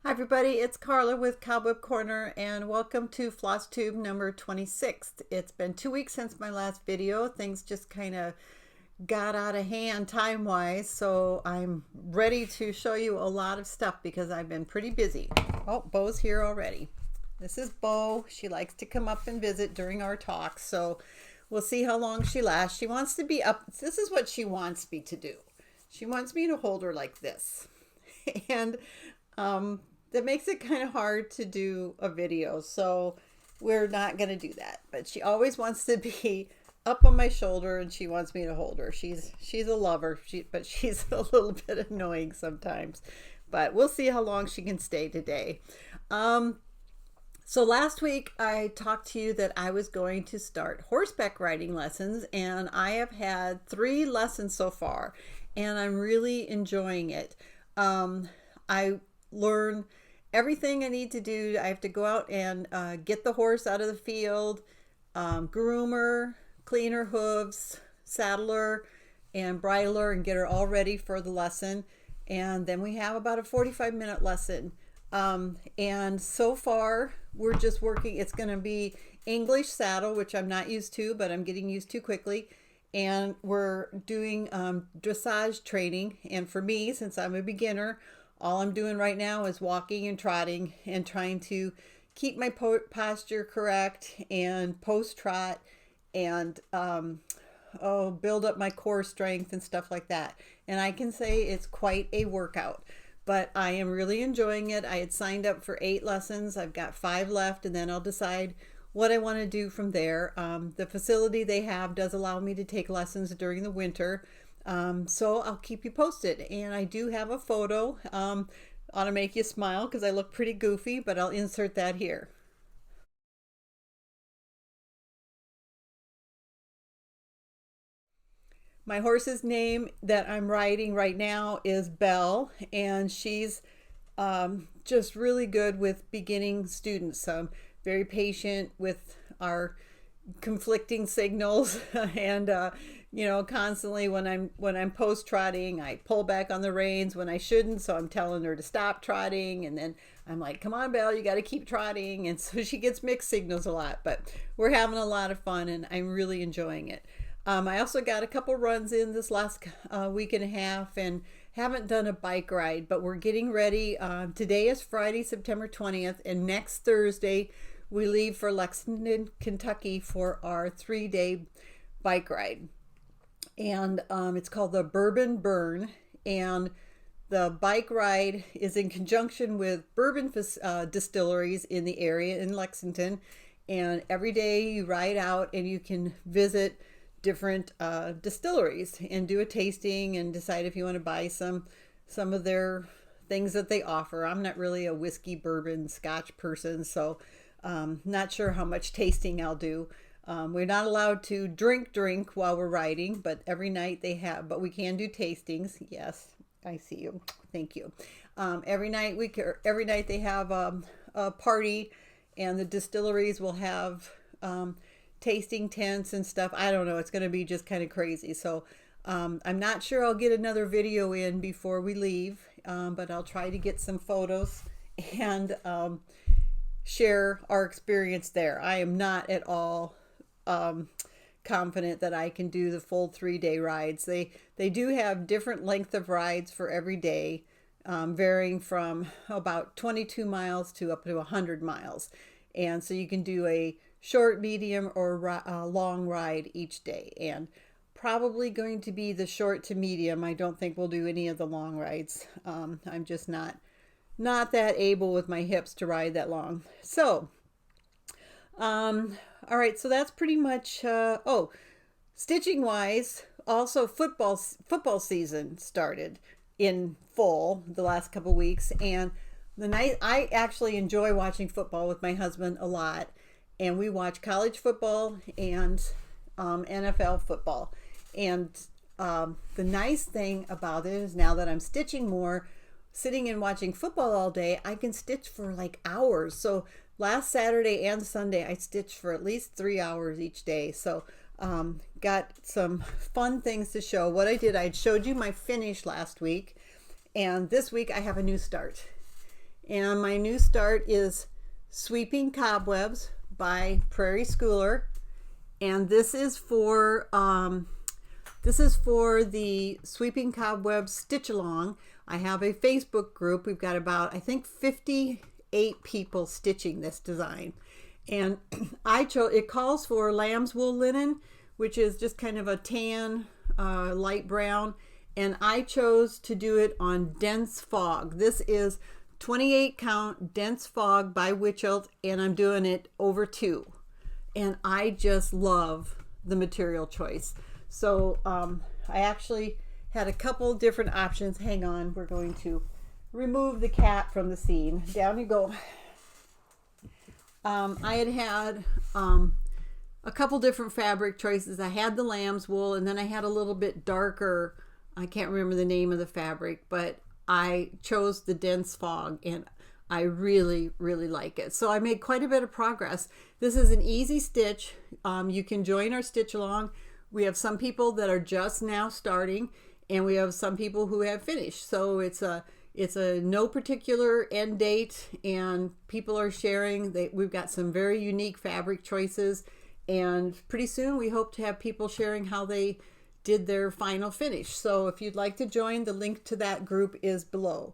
Hi everybody, it's Carla with Cobweb Corner and welcome to FlossTube number 26. It's been 2 weeks since my last video. Things just kind of got out of hand time-wise, so I'm ready to show you a lot of stuff because I've been pretty busy. Oh, Bo's here already. This is Bo. She likes to come up and visit during our talks, so we'll see how long she lasts. She wants to be up. This is what she wants me to do. She wants me to hold her like this. And that makes it kind of hard to do a video, so we're not going to do that. But she always wants to be up on my shoulder and she wants me to hold her. She's a lover, but she's a little bit annoying sometimes. But we'll see how long she can stay today. So last week I talked to you that I was going to start horseback riding lessons, and I have had 3 lessons so far and I'm really enjoying it. I learn everything I need to do. I have to go out and get the horse out of the field, groom her, clean her hooves, saddle her, and bridle her, and get her all ready for the lesson. And then we have about a 45-minute lesson. And so far, we're just working. It's going to be English saddle, which I'm not used to, but I'm getting used to quickly. And we're doing dressage training. And for me, since I'm a beginner, all I'm doing right now is walking and trotting and trying to keep my posture correct and post trot and build up my core strength and stuff like that. And I can say it's quite a workout, but I am really enjoying it. I had signed up for 8 lessons. I've got 5 left, and then I'll decide what I want to do from there. The facility they have does allow me to take lessons during the winter. So I'll keep you posted, and I do have a photo ought to make you smile because I look pretty goofy, but I'll insert that here. My horse's name that I'm riding right now is Belle, and she's just really good with beginning students. Very patient with our conflicting signals and constantly when I'm post trotting, I pull back on the reins when I shouldn't, so I'm telling her to stop trotting, and then I'm like, come on Belle, you got to keep trotting. And so she gets mixed signals a lot, but we're having a lot of fun and I'm really enjoying it. I also got a couple runs in this last week and a half and haven't done a bike ride, but we're getting ready. Today is Friday, September 20th, and next Thursday we leave for Lexington, Kentucky for our 3-day bike ride. And it's called the Bourbon Burn. And the bike ride is in conjunction with bourbon distilleries in the area in Lexington. And every day you ride out and you can visit different distilleries and do a tasting and decide if you want to buy some of their things that they offer. I'm not really a whiskey, bourbon, scotch person, so not sure how much tasting I'll do. We're not allowed to drink while we're riding, but every night they have, but we can do tastings. Yes, I see you. Thank you. Every night they have a party, and the distilleries will have tasting tents and stuff. I don't know. It's going to be just kind of crazy. So I'm not sure I'll get another video in before we leave, but I'll try to get some photos and share our experience there. I am not at all confident that I can do the full 3-day rides. They do have different length of rides for every day, varying from about 22 miles to up to 100 miles. And so you can do a short, medium, or long ride each day. And probably going to be the short to medium. I don't think we'll do any of the long rides. I'm just not that able with my hips to ride that long. So all right, so that's pretty much stitching wise. Also, football season started in full the last couple weeks, and I actually enjoy watching football with my husband a lot, and we watch college football and NFL football. And the nice thing about it is, now that I'm stitching more, sitting and watching football all day, I can stitch for like hours. So last Saturday and Sunday, I stitched for at least 3 hours each day. So got some fun things to show. What I did, I showed you my finish last week, and this week I have a new start. And my new start is Sweeping Cobwebs by Prairie Schooler. And this is for the Sweeping Cobwebs Stitch Along. I have a Facebook group. We've got about, I think, 58 people stitching this design. And it calls for lamb's wool linen, which is just kind of a tan, light brown. And I chose to do it on dense fog. This is 28 count dense fog by Witchelt, and I'm doing it over 2. And I just love the material choice. So I actually had a couple different options. Hang on, we're going to remove the cat from the scene. Down you go. I had a couple different fabric choices. I had the lamb's wool, and then I had a little bit darker, I can't remember the name of the fabric, but I chose the dense fog, and I really, really like it. So I made quite a bit of progress. This is an easy stitch. You can join our stitch along. We have some people that are just now starting, and we have some people who have finished. So it's a no particular end date, and people are sharing. We've got some very unique fabric choices, and pretty soon we hope to have people sharing how they did their final finish. So if you'd like to join, the link to that group is below.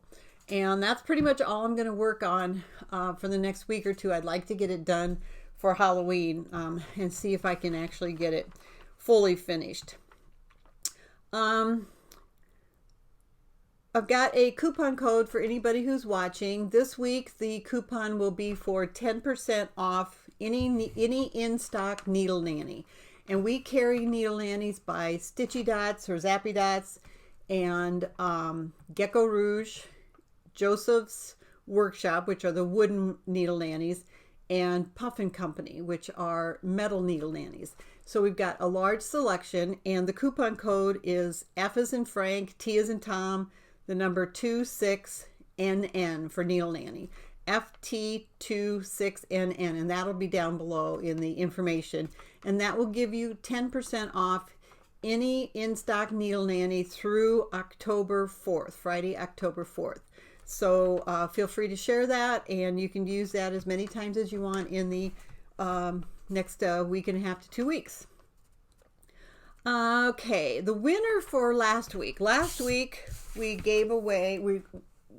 And that's pretty much all I'm going to work on for the next week or two. I'd like to get it done for Halloween and see if I can actually get it fully finished. I've got a coupon code for anybody who's watching. This week the coupon will be for 10% off any in-stock Needle Nanny. And we carry Needle Nannies by Stitchy Dots or Zappy Dots and Gecko Rouge, Joseph's Workshop, which are the wooden Needle Nannies, and Puffin Company, which are metal Needle Nannies. So we've got a large selection, and the coupon code is F as in Frank, T as in Tom, the number 26NN for Needle Nanny. FT26NN, and that'll be down below in the information, and that will give you 10% off any in-stock Needle Nanny through October 4th, Friday, October 4th. So feel free to share that, and you can use that as many times as you want in the next week and a half to 2 weeks. Okay, the winner for last week we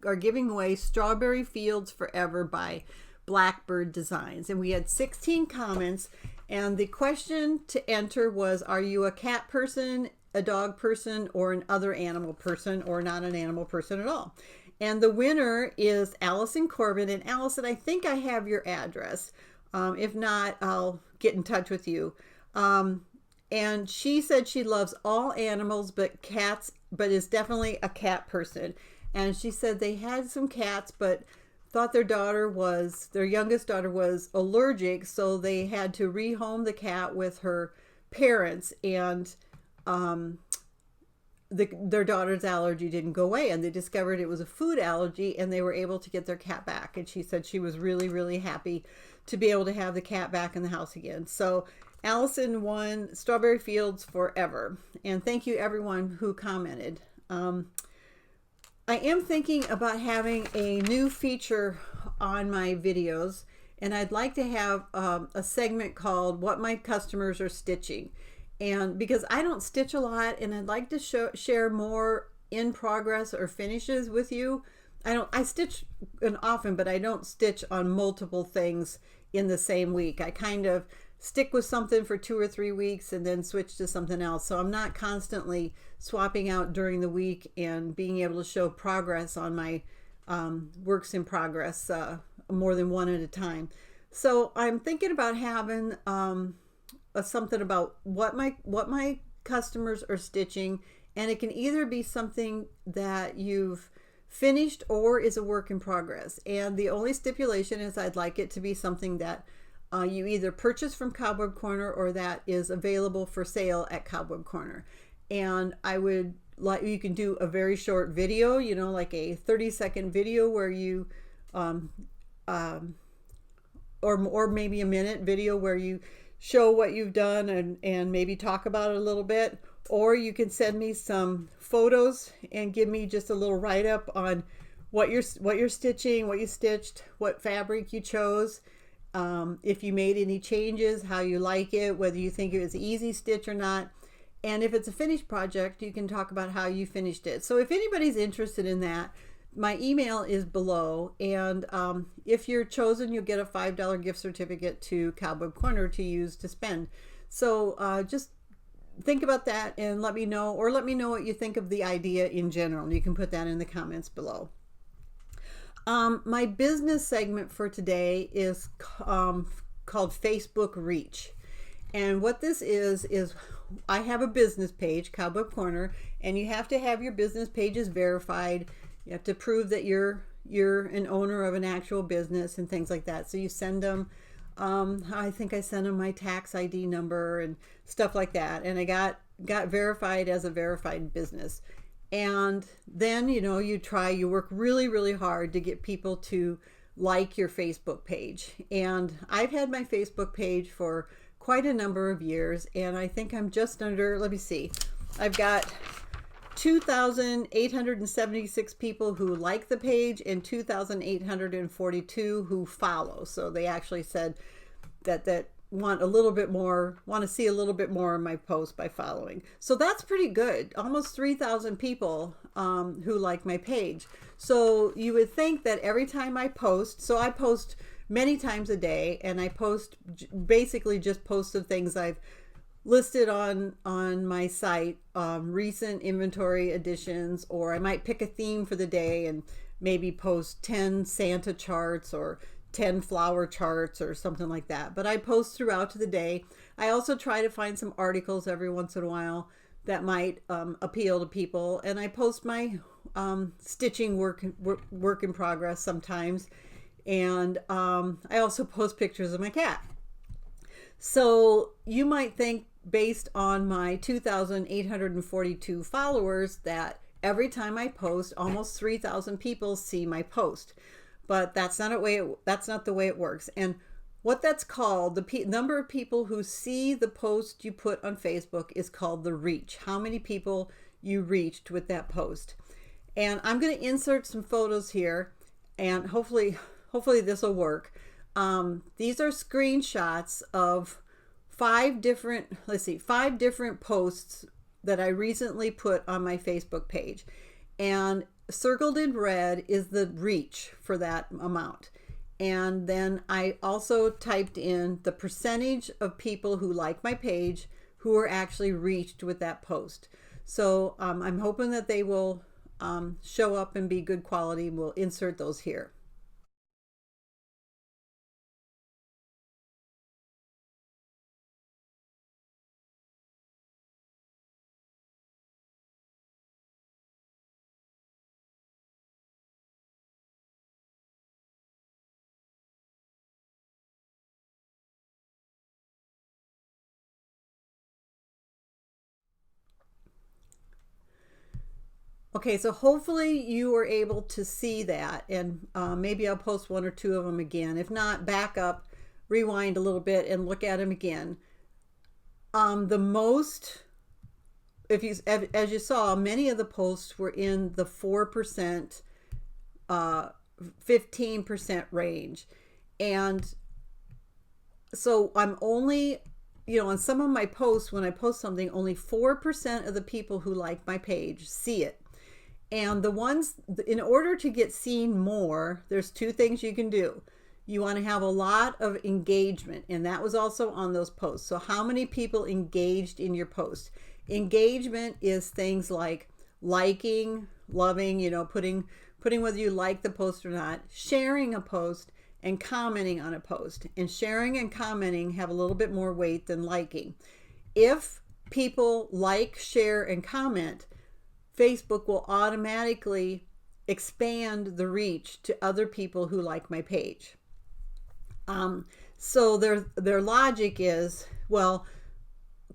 are giving away Strawberry Fields Forever by Blackbird Designs, and we had 16 comments, and the question to enter was, are you a cat person, a dog person, or an other animal person, or not an animal person at all? And the winner is Allison Corbin. And Allison, I think I have your address. If not, I'll get in touch with you. And she said she loves all animals but cats, but is definitely a cat person. And she said they had some cats, but thought their youngest daughter was allergic, so they had to rehome the cat with her parents, and their daughter's allergy didn't go away, and they discovered it was a food allergy, and they were able to get their cat back. And she said she was really, really happy to be able to have the cat back in the house again. So Allison won Strawberry Fields Forever, and thank you everyone who commented. I am thinking about having a new feature on my videos, and I'd like to have a segment called What My Customers Are Stitching. And because I don't stitch a lot, and I'd like to share more in progress or finishes with you. I stitch often, but I don't stitch on multiple things in the same week. I kind of stick with something for 2 or 3 weeks and then switch to something else. So I'm not constantly swapping out during the week and being able to show progress on my works in progress more than one at a time. So I'm thinking about having something about what my customers are stitching, and it can either be something that you've finished or is a work in progress. And the only stipulation is I'd like it to be something that you either purchase from Cobweb Corner or that is available for sale at Cobweb Corner. And I would like, you can do a very short video, you know, like a 30-second video where you or maybe a minute video where you show what you've done and maybe talk about it a little bit. Or you can send me some photos and give me just a little write-up on what you're stitching, what you stitched, what fabric you chose, if you made any changes, how you like it, whether you think it was easy stitch or not. And if it's a finished project, you can talk about how you finished it. So if anybody's interested in that, my email is below, and if you're chosen, you'll get a $5 gift certificate to Cobweb Corner to use to spend. So just think about that and let me know, or let me know what you think of the idea in general. You can put that in the comments below. My business segment for today is called Facebook Reach. And what this is I have a business page, Cobweb Corner, and you have to have your business pages verified. You have to prove that you're an owner of an actual business and things like that. So you send them, I think I sent them my tax ID number and stuff like that. And I got verified as a verified business. And then, you work really, really hard to get people to like your Facebook page. And I've had my Facebook page for quite a number of years, and I think I'm just under, let me see, I've got 2,876 people who like the page and 2,842 who follow. So they actually said that want to see a little bit more of my post by following. So that's pretty good. Almost 3,000 people who like my page. So you would think that every time I post, so I post many times a day, and I post basically just posts of things I've listed on my site, recent inventory additions, or I might pick a theme for the day and maybe post 10 Santa charts or 10 flower charts or something like that. But I post throughout the day. I also try to find some articles every once in a while that might appeal to people, and I post my stitching work in progress sometimes, and I also post pictures of my cat. So you might think, based on my 2,842 followers, that every time I post, almost 3,000 people see my post. But that's not the way it works. And what that's called, the number of people who see the post you put on Facebook, is called the reach. How many people you reached with that post. And I'm going to insert some photos here, and hopefully this will work. These are screenshots of five different posts that I recently put on my Facebook page. And circled in red is the reach for that amount. And then I also typed in the percentage of people who like my page who are actually reached with that post. So I'm hoping that they will show up and be good quality. We'll insert those here. Okay, so hopefully you were able to see that, and maybe I'll post one or two of them again. If not, back up, rewind a little bit, and look at them again. As you saw, many of the posts were in the 4%, 15% range, and so I'm only, on some of my posts, when I post something, only 4% of the people who like my page see it. And the ones, in order to get seen more, there's two things you can do. You want to have a lot of engagement, and that was also on those posts. So how many people engaged in your post? Engagement is things like liking, loving, putting whether you like the post or not, sharing a post, and commenting on a post. And sharing and commenting have a little bit more weight than liking. If people like, share, and comment, Facebook will automatically expand the reach to other people who like my page. So their logic is, well,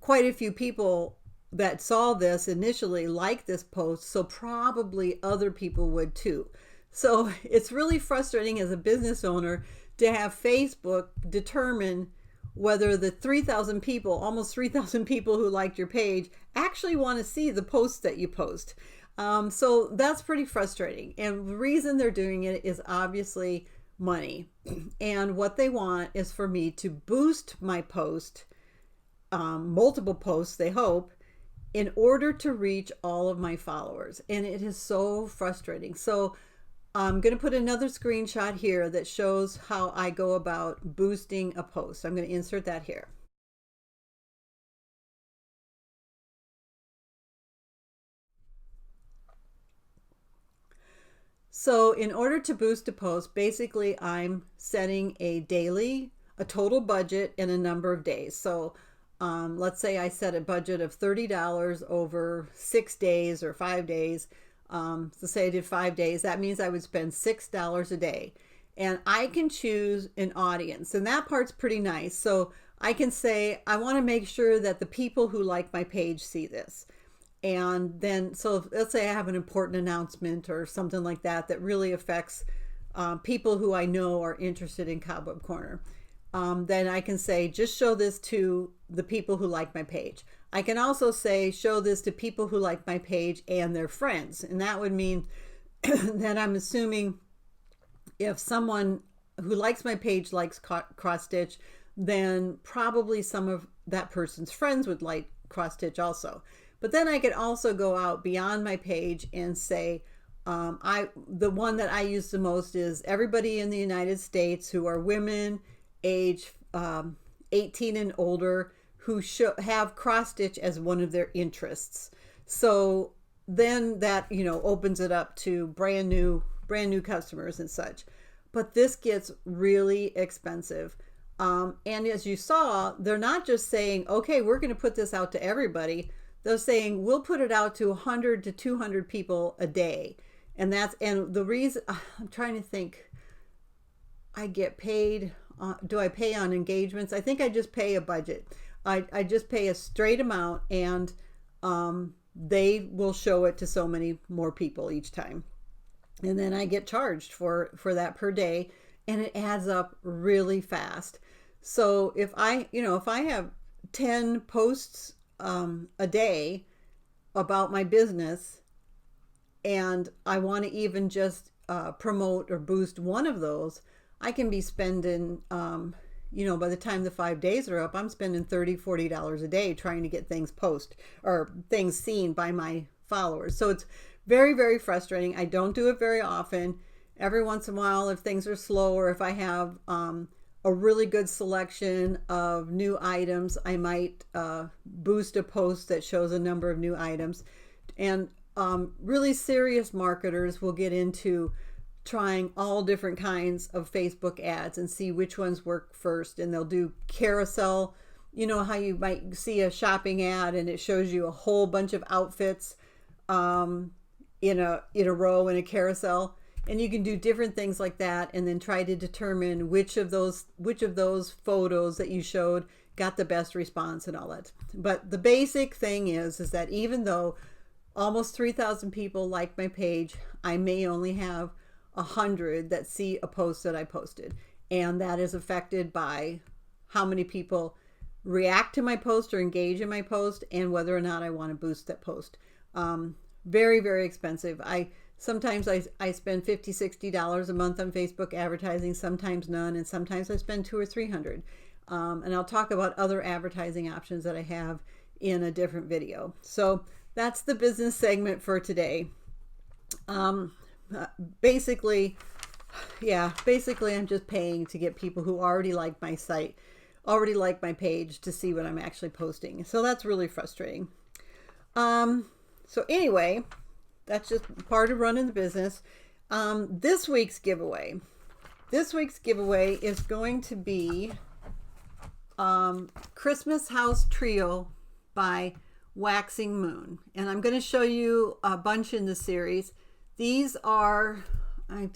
quite a few people that saw this initially liked this post, so probably other people would too. So it's really frustrating as a business owner to have Facebook determine whether the 3,000 people, almost 3,000 people who liked your page, actually want to see the posts that you post. So that's pretty frustrating. And the reason they're doing it is obviously money. And what they want is for me to boost my post, multiple posts, they hope, in order to reach all of my followers. And it is so frustrating. So I'm going to put another screenshot here that shows how I go about boosting a post. I'm going to insert that here. So in order to boost a post, basically I'm setting a total budget in a number of days. So let's say I set a budget of $30 over 6 days or 5 days. So say I did 5 days, that means I would spend $6 a day. And I can choose an audience, and that part's pretty nice. So I can say, I want to make sure that the people who like my page see this. And then, so let's say I have an important announcement or something like that that really affects people who I know are interested in Cobweb Corner. Then I can say, just show this to the people who like my page. I can also say, show this to people who like my page and their friends. And that would mean that I'm assuming if someone who likes my page likes cross stitch, then probably some of that person's friends would like cross stitch also. But then I could also go out beyond my page and say, the one that I use the most is everybody in the United States who are women age 18 and older who have cross stitch as one of their interests. So then that, opens it up to brand new customers and such. But this gets really expensive. And as you saw, they're not just saying, okay, we're going to put this out to everybody. They're saying we'll put it out to 100 to 200 people a day. And the reason, I'm trying to think, I get paid, do I pay on engagements? I think I just pay a budget. I just pay a straight amount, and they will show it to so many more people each time. And then I get charged for that per day, and it adds up really fast. So if I have 10 posts a day about my business, and I want to even just promote or boost one of those, I can be spending, by the time the 5 days are up, I'm spending $30-$40 a day trying to get things things seen by my followers. So it's very, very frustrating. I don't do it very often. Every once in a while, if things are slow or if I have a really good selection of new items, I might boost a post that shows a number of new items. And really serious marketers will get into trying all different kinds of Facebook ads and see which ones work first. And they'll do carousel. You know how you might see a shopping ad and it shows you a whole bunch of outfits in a row in a carousel. And you can do different things like that and then try to determine which of those photos that you showed got the best response and all that. But the basic thing is that even though almost 3,000 people like my page, I may only have 100 that see a post that I posted. And that is affected by how many people react to my post or engage in my post and whether or not I want to boost that post. Very, very expensive. Sometimes I spend $50-$60 a month on Facebook advertising, sometimes none, and sometimes I spend $200 or $300. And I'll talk about other advertising options that I have in a different video. So that's the business segment for today. Basically I'm just paying to get people who already like my site, already like my page, to see what I'm actually posting. So that's really frustrating. So anyway, that's just part of running the business. This week's giveaway is going to be Christmas House Trio by Waxing Moon. And I'm going to show you a bunch in the series. These are, I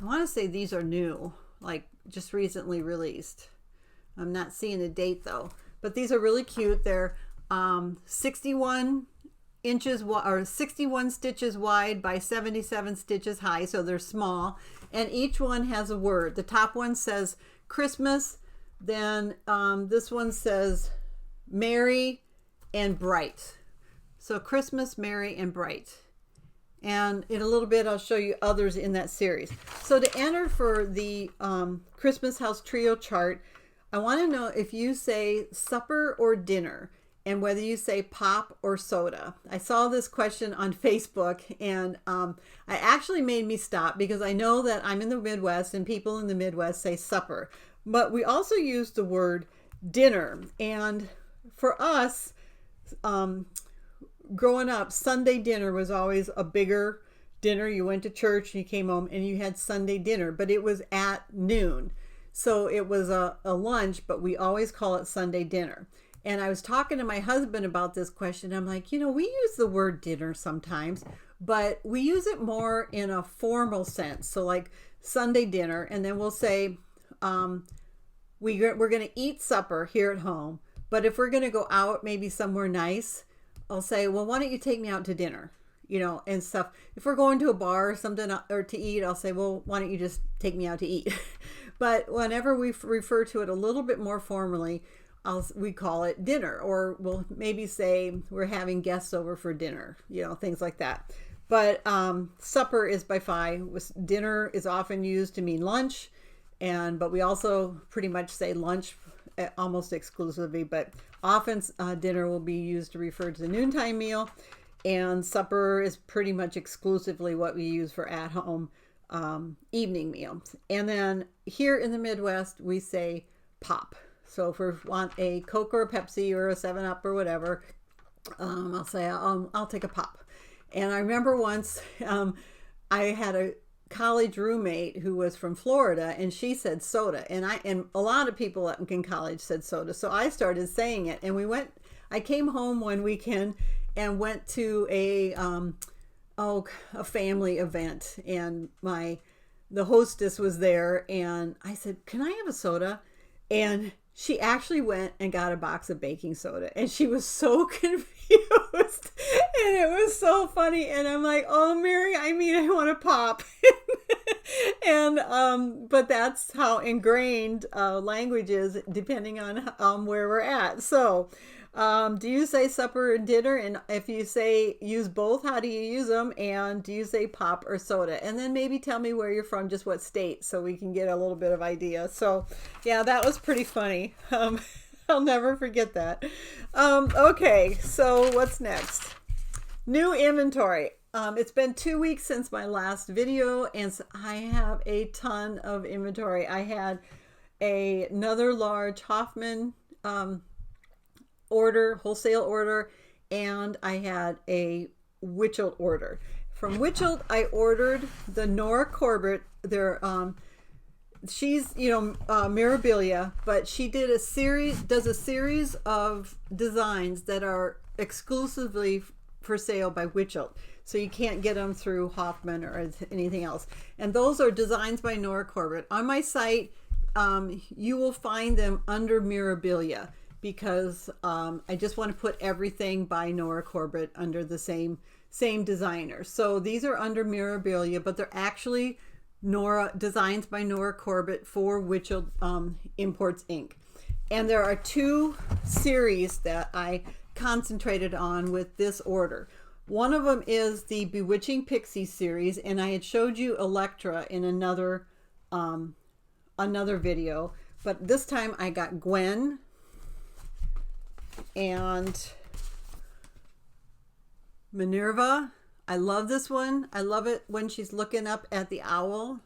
want to say these are new, like just recently released. I'm not seeing a date though, but these are really cute. They're 61 inches or 61 stitches wide by 77 stitches high, so they're small, and each one has a word. The top one says Christmas, then this one says merry and bright. So Christmas, Merry, and Bright. And in a little bit, I'll show you others in that series. So to enter for the Christmas House Trio chart, I want to know if you say supper or dinner, and whether you say pop or soda. I saw this question on Facebook, and I actually made me stop because I know that I'm in the Midwest and people in the Midwest say supper. But we also use the word dinner. And for us, growing up, Sunday dinner was always a bigger dinner. You went to church, you came home, and you had Sunday dinner, but it was at noon. So it was a lunch, but we always call it Sunday dinner. And I was talking to my husband about this question. I'm like, you know, we use the word dinner sometimes, but we use it more in a formal sense. So like Sunday dinner, and then we'll say, we're going to eat supper here at home, but if we're going to go out maybe somewhere nice, I'll say, well, why don't you take me out to dinner, you know, and stuff. If we're going to a bar or something or to eat, I'll say, well, why don't you just take me out to eat? But whenever we refer to it a little bit more formally, we call it dinner, or we'll maybe say we're having guests over for dinner, you know, things like that. But supper is by phi. Dinner is often used to mean lunch, but we also pretty much say lunch almost exclusively, but often dinner will be used to refer to the noontime meal, and supper is pretty much exclusively what we use for at-home evening meals. And then here in the Midwest, we say pop. So if we want a Coke or a Pepsi or a 7-Up or whatever, I'll say, I'll take a pop. And I remember once I had a college roommate who was from Florida, and she said soda, and a lot of people in college said soda, so I started saying it. And I came home one weekend and went to a family event, and the hostess was there, and I said, can I have a soda? And she actually went and got a box of baking soda, and she was so confused, and it was so funny. And I'm like, oh, Mary, I want to pop. And but that's how ingrained language is, depending on where we're at. So do you say supper and dinner? And if you say use both, how do you use them? And do you say pop or soda? And then maybe tell me where you're from, just what state, so we can get a little bit of idea. So yeah, that was pretty funny. I'll never forget that. Okay, so what's next? New inventory. It's been 2 weeks since my last video, and so I have a ton of inventory. I had another large Hoffman wholesale order, and I had a Witchelt order. From Witchelt, I ordered the Nora Corbett. She's, Mirabilia, but she does a series of designs that are exclusively for sale by Witchelt. So you can't get them through Hoffman or anything else. And those are designs by Nora Corbett. On my site, you will find them under Mirabilia, because I just want to put everything by Nora Corbett under the same designer. So these are under Mirabilia, but they're actually designs by Nora Corbett for Witchelt Imports Inc. And there are 2 series that I concentrated on with this order. One of them is the Bewitching Pixie series, and I had showed you Electra in another video, but this time I got Gwen and Minerva. I love this one. I love it when she's looking up at the owl.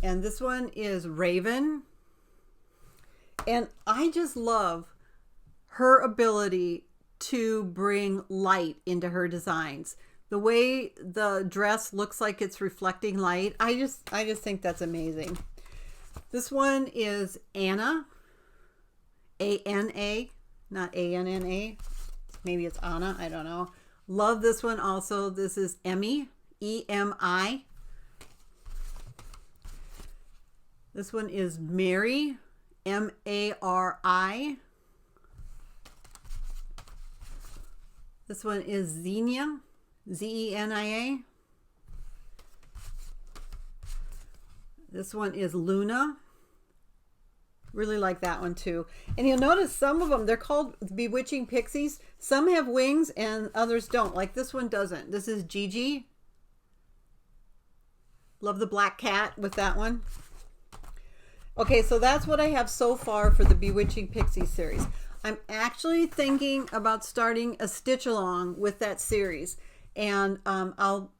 And this one is Raven. And I just love her ability to bring light into her designs. The way the dress looks like it's reflecting light, I just think that's amazing. This one is Anna, A-N-A, not A-N-N-A. Maybe it's Anna, I don't know. Love this one also. This is Emmy, E-M-I. This one is Mary, M-A-R-I. This one is Xenia, Z-E-N-I-A. This one is Luna. Really like that one too. And you'll notice some of them, they're called Bewitching Pixies. Some have wings and others don't. Like this one doesn't. This is Gigi. Love the black cat with that one. Okay, so that's what I have so far for the Bewitching Pixie series. I'm actually thinking about starting a stitch along with that series. And I'll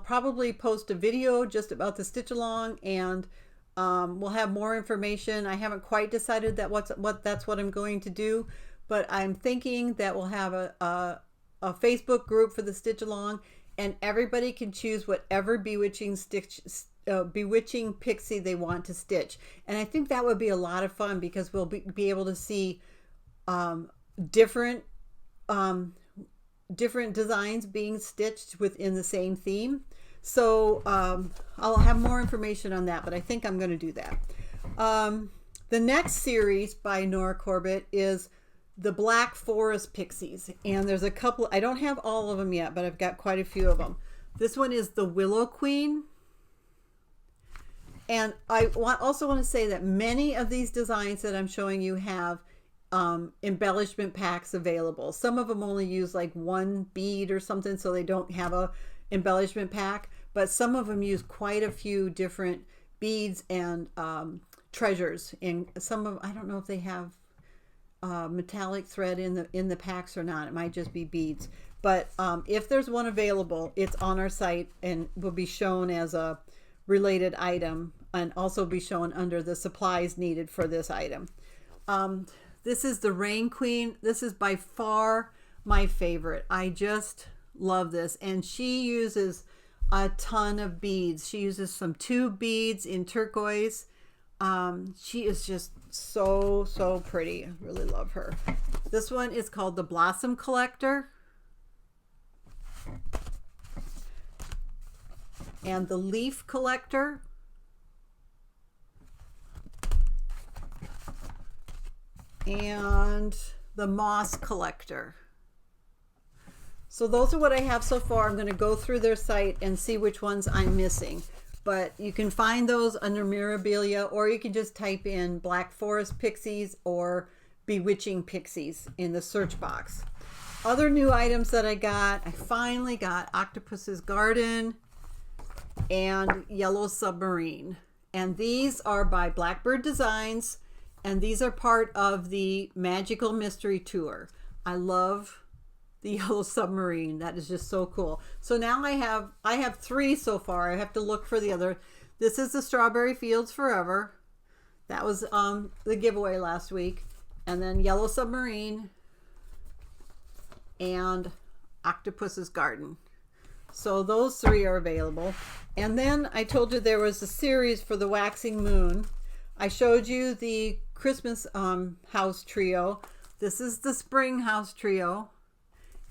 probably post a video just about the stitch along, and we'll have more information. I haven't quite decided that that's what I'm going to do, but I'm thinking that we'll have a Facebook group for the stitch along, and everybody can choose whatever bewitching pixie they want to stitch. And I think that would be a lot of fun because we'll be able to see different designs being stitched within the same theme. So I'll have more information on that, but I think I'm going to do that. The next series by Nora Corbett is the Black Forest Pixies, and there's a couple. I don't have all of them yet, but I've got quite a few of them. This one is the Willow Queen, and I also want to say that many of these designs that I'm showing you have embellishment packs available. Some of them only use like one bead or something, so they don't have a embellishment pack, but some of them use quite a few different beads and treasures. And some of, I don't know if they have metallic thread in the packs or not. It might just be beads, but if there's one available, it's on our site and will be shown as a related item, and also be shown under the supplies needed for this item. This is the Rain Queen. This is by far my favorite. I just love this, and she uses a ton of beads. She uses some tube beads in turquoise. She is just so pretty. I really love her. This one is called the Blossom Collector, and the Leaf Collector, and the Moss Collector. So those are what I have so far. I'm going to go through their site and see which ones I'm missing. But you can find those under Mirabilia, or you can just type in Black Forest Pixies or Bewitching Pixies in the search box. Other new items that I finally got Octopus's Garden and Yellow Submarine. And these are by Blackbird Designs, and these are part of the Magical Mystery Tour. I love the Yellow Submarine. That is just so cool. So now I have 3 so far. I have to look for the other. This is the Strawberry Fields Forever. That was the giveaway last week. And then Yellow Submarine and Octopus's Garden. So those 3 are available. And then I told you there was a series for the Waxing Moon. I showed you the Christmas house trio. This is the Spring house trio.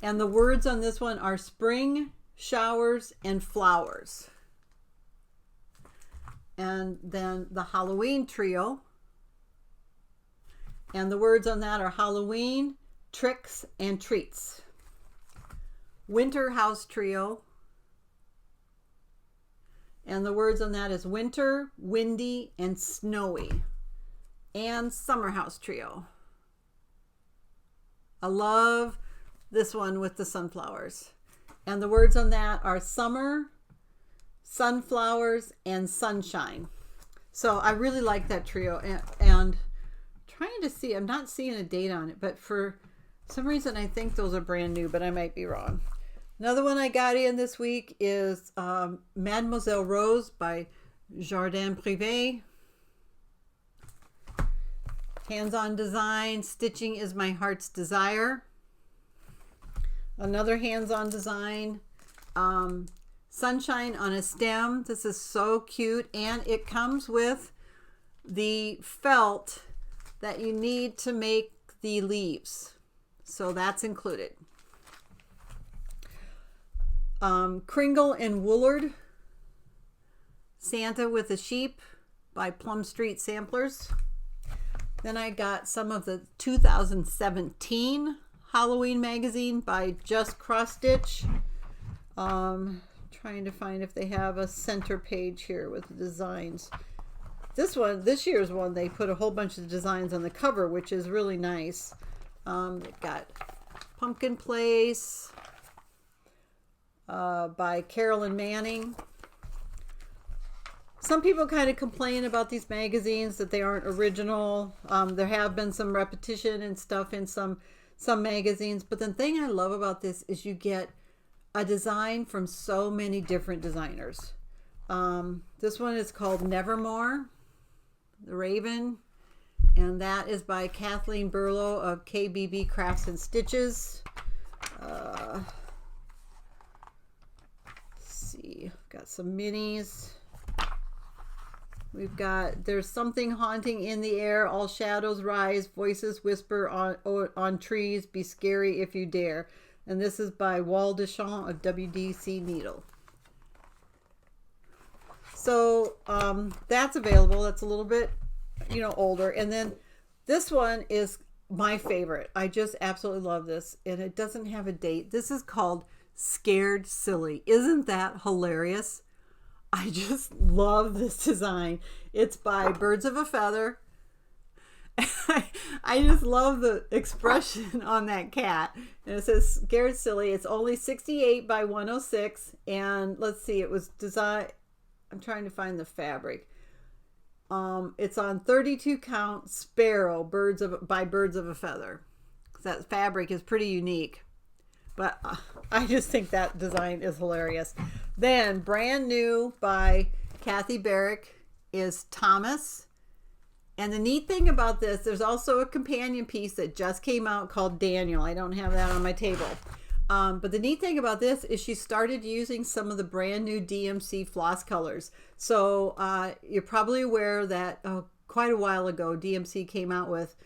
And the words on this one are spring, showers, and flowers. And then the Halloween trio. And the words on that are Halloween, tricks, and treats. Winter house trio. And the words on that is winter, windy, and snowy. And Summer house trio. I love this one with the sunflowers. And the words on that are summer, sunflowers, and sunshine. So I really like that trio. And trying to see, I'm not seeing a date on it, but for some reason I think those are brand new, but I might be wrong. Another one I got in this week is Mademoiselle Rose by Jardin Privé. Hands-on design, stitching is my heart's desire. Another hands-on design, sunshine on a stem. This is so cute, and it comes with the felt that you need to make the leaves, so that's included. Kringle and Woolard, Santa with a Sheep by Plum Street Samplers. Then I got some of the 2017 Halloween magazine by Just Cross Stitch. Trying to find if they have a center page here with the designs. this year's one, they put a whole bunch of designs on the cover, which is really nice. It got Pumpkin Place by Carolyn Manning. Some people kind of complain about these magazines that they aren't original. There have been some repetition and stuff in some magazines, but the thing I love about this is you get a design from so many different designers. This one is called Nevermore, the Raven, and that is by Kathleen Burlow of KBB Crafts and Stitches. Let's see, got some minis. We've got There's Something Haunting in the Air, All Shadows Rise, Voices Whisper on Trees, Be Scary If You Dare. And this is by Wall Deschamps of WDC Needle. So that's available. That's a little bit, older. And then this one is my favorite. I just absolutely love this. And it doesn't have a date. This is called Scared Silly. Isn't that hilarious? I just love this design. It's by Birds of a Feather. I just love the expression on that cat. And it says Scared Silly. It's only 68 by 106. And let's see, it was designed. I'm trying to find the fabric. It's on 32 count Sparrow by Birds of a Feather. That fabric is pretty unique. But I just think that design is hilarious. Then brand new by Kathy Barrick is Thomas. And the neat thing about this, there's also a companion piece that just came out called Daniel. I don't have that on my table. But the neat thing about this is she started using some of the brand new DMC floss colors. So you're probably aware that quite a while ago, DMC came out with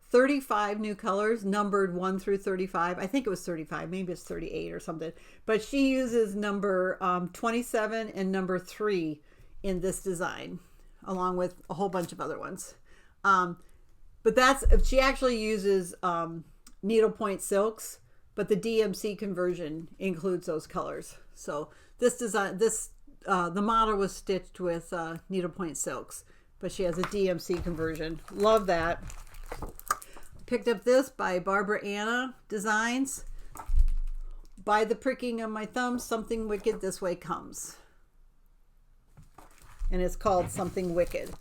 35 new colors, numbered 1 through 35. I think it was 35, maybe it's 38 or something. But she uses number 27 and number 3 in this design, along with a whole bunch of other ones. But she actually uses needlepoint silks, but the DMC conversion includes those colors. So this design, the model was stitched with needlepoint silks, but she has a DMC conversion. Love that. Picked up this by Barbara Anna Designs. By the pricking of my thumb, Something Wicked This Way Comes. And it's called Something Wicked.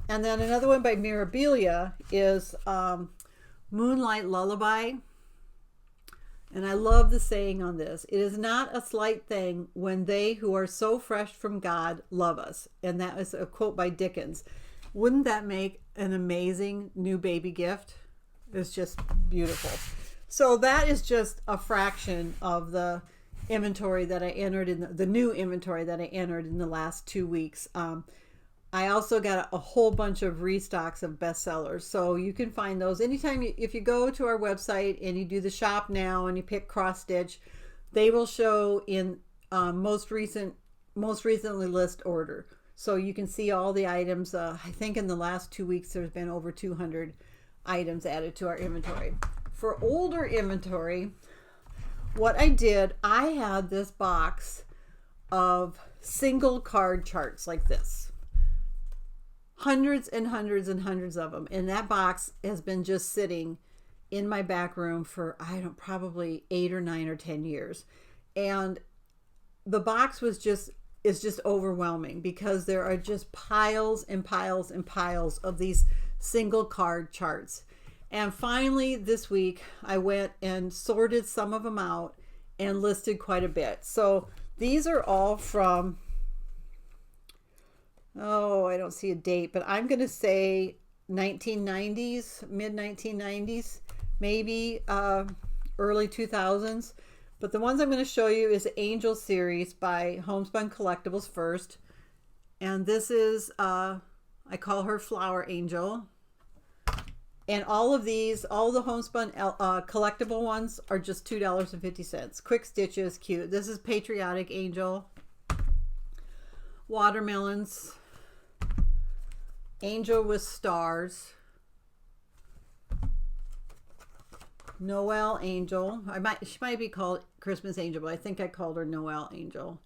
And then another one by Mirabilia is Moonlight Lullaby. And I love the saying on this. It is not a slight thing when they who are so fresh from God love us. And that is a quote by Dickens. Wouldn't that make an amazing new baby gift? It's just beautiful. So that is just a fraction of the inventory that I entered in the new inventory that I entered in the last 2 weeks. I also got a whole bunch of restocks of bestsellers. So you can find those anytime. If you go to our website and you do the shop now and you pick cross stitch, they will show in most recently list order. So you can see all the items. I think in the last 2 weeks, there's been over 200 items added to our inventory. For older inventory, what I did, I had this box of single card charts like this. Hundreds and hundreds and hundreds of them. And that box has been just sitting in my back room for, probably 8 or 9 or 10 years. And the box is just overwhelming because there are just piles and piles and piles of these single card charts. And finally this week I went and sorted some of them out and listed quite a bit. So these are all from, I don't see a date, but I'm going to say 1990s, mid 1990s, maybe early 2000s. But the ones I'm going to show you is Angel series by Homespun Collectibles first. And this is, I call her Flower Angel. And all of these, all the Homespun collectible ones are just $2.50. Quick stitches, cute. This is Patriotic Angel. Watermelons. Angel with Stars. Noel Angel. She might be called Christmas Angel, but I think I called her Noel Angel.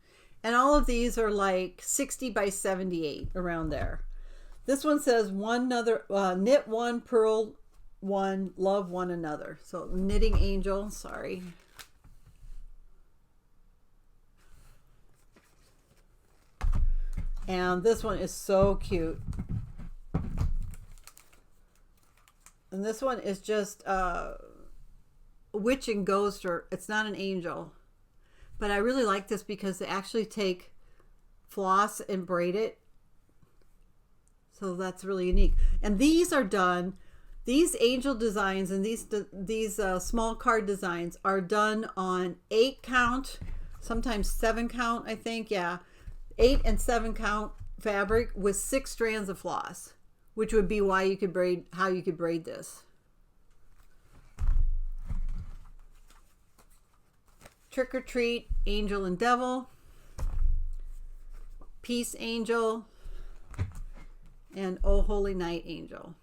And all of these are like 60 by 78, around there. This one says knit one, purl one, love one another. So knitting angel, sorry. And this one is so cute. And this one is just witch and ghost, or it's not an angel. But I really like this because they actually take floss and braid it. So that's really unique. And these are done, these angel designs and these small card designs are done on 8 count, sometimes 7 count, I think. Yeah. 8 and 7 count fabric with 6 strands of floss, which would be why you could braid, how you could braid this. Trick or Treat, Angel and Devil, Peace Angel, and Oh Holy Night Angel.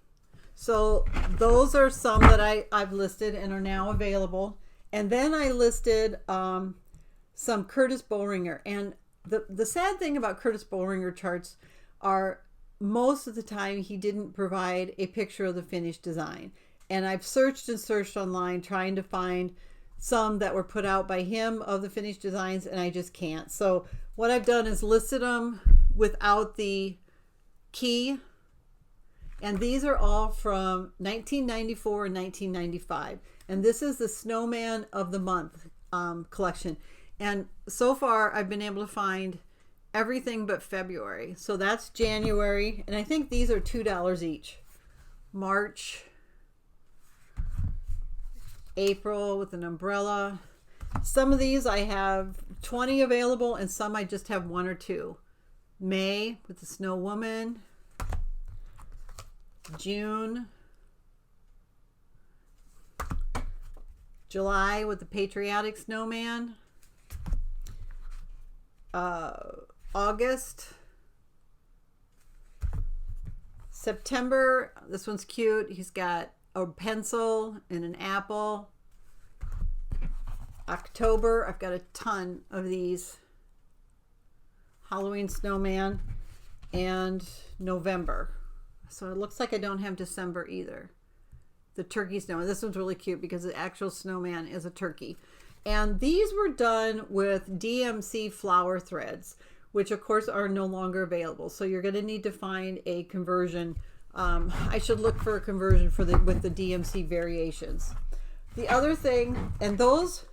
So those are some that I've listed and are now available. And then I listed some Curtis Boehringer. And the sad thing about Curtis Boehringer charts are most of the time he didn't provide a picture of the finished design. And I've searched and searched online trying to find some that were put out by him of the finished designs, and I just can't. So what I've done is listed them without the key, and these are all from 1994 and 1995, and this is the Snowman of the Month collection. And so far I've been able to find everything but February. So that's January, and I think these are $2 each. March, April with an umbrella. Some of these I have 20 available, and some I just have 1 or 2. May with the Snow Woman. June. July with the Patriotic Snowman. August. September, this one's cute. He's got a pencil and an apple. October, I've got a ton of these. Halloween snowman. And November. So it looks like I don't have December either. The turkey snowman. This one's really cute because the actual snowman is a turkey. And these were done with DMC flower threads, which of course are no longer available. So you're going to need to find a conversion. I should look for a conversion for with the DMC variations. The other thing, and those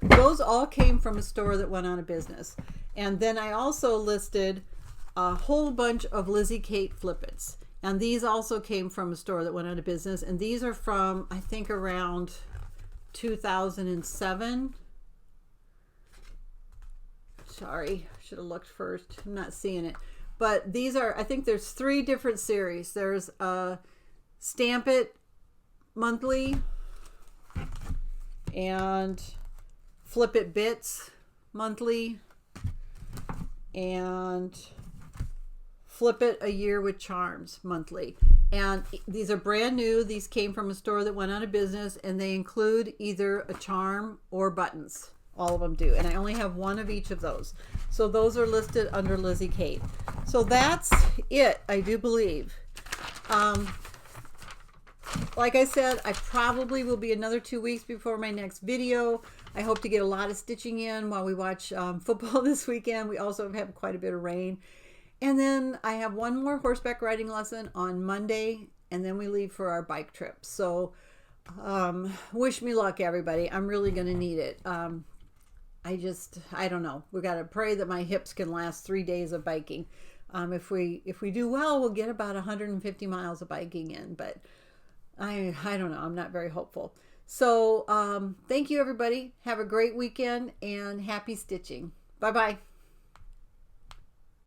all came from a store that went out of business. And then I also listed a whole bunch of Lizzie Kate flippets. And these also came from a store that went out of business. And these are from, I think, around 2007. Sorry, should have looked first. I'm not seeing it. But these are, I think there's 3 different series. There's a Stamp It Monthly and Flip It Bits Monthly and Flip It A Year with Charms Monthly. And these are brand new. These came from a store that went out of business, and they include either a charm or buttons. All of them do. And I only have 1 of each of those. So those are listed under Lizzie Kate. So that's it, I do believe. Like I said, I probably will be another 2 weeks before my next video. I hope to get a lot of stitching in while we watch football this weekend. We also have had quite a bit of rain. And then I have 1 more horseback riding lesson on Monday, and then we leave for our bike trip. So wish me luck, everybody. I'm really going to need it. I don't know. We got to pray that my hips can last 3 days of biking. If we do well, we'll get about 150 miles of biking in, but I don't know. I'm not very hopeful. So thank you, everybody. Have a great weekend and happy stitching. Bye-bye.